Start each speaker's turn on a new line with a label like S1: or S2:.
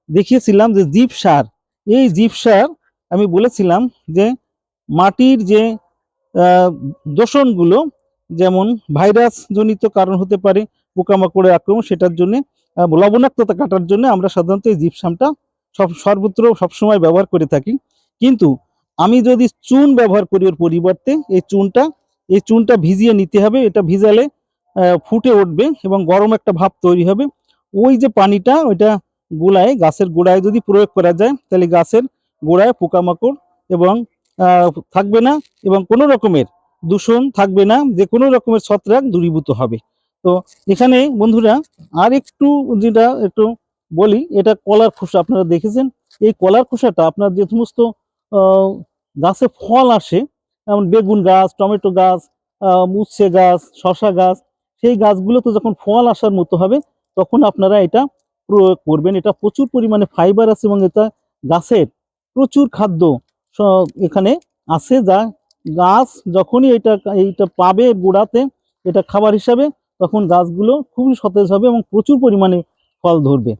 S1: দেখিয়েছিলাম যে জীব সার, এই জীব সার আমি বলেছিলাম যে মাটির যে দূষণগুলো, যেমন ভাইরাস জনিত কারণ হতে পারে, পোকামাকড়ের আক্রমণ, সেটার জন্য লবণাক্ততা কাটার জন্য আমরা সাধারণত এই জিপসামটা সর্বত্র সবসময় ব্যবহার করে থাকি। কিন্তু আমি যদি চুন ব্যবহার করি ওর পরিবর্তে, এই চুনটা ভিজিয়ে নিতে হবে। এটা ভিজালে ফুটে উঠবে এবং গরম একটা ভাব তৈরি হবে। ওই যে পানিটা, ওইটা গাছের গোড়ায় যদি প্রয়োগ করা যায়, তাহলে গাছের গোড়ায় পোকামাকড় এবং থাকবে না, এবং কোনো রকমের দূষণ থাকবে না, যে কোনো রকমের ছত্রাক দূরীভূত হবে। তো এখানে বন্ধুরা আর একটু যেটা একটু বলি, এটা কলার খোসা আপনারা দেখেছেন। এই কলার খোসাটা আপনার যে সমস্ত গাছে ফল আসে, যেমন বেগুন গাছ, টমেটো গাছ, উচ্ছে গাছ, শশা গাছ, সেই গাছগুলোতে যখন ফল আসার মতো হবে, তখন আপনারা এটা প্রয়োগ করবেন। এটা প্রচুর পরিমাণে ফাইবার আছে এবং এটা গাছের প্রচুর খাদ্য এখানে আছে, যা গাছ যখনই এইটা পাবে গোড়াতে এটা খাবার হিসাবে, তখন গাছগুলো খুবই সতেজ হবে এবং প্রচুর পরিমাণে ফল ধরবে।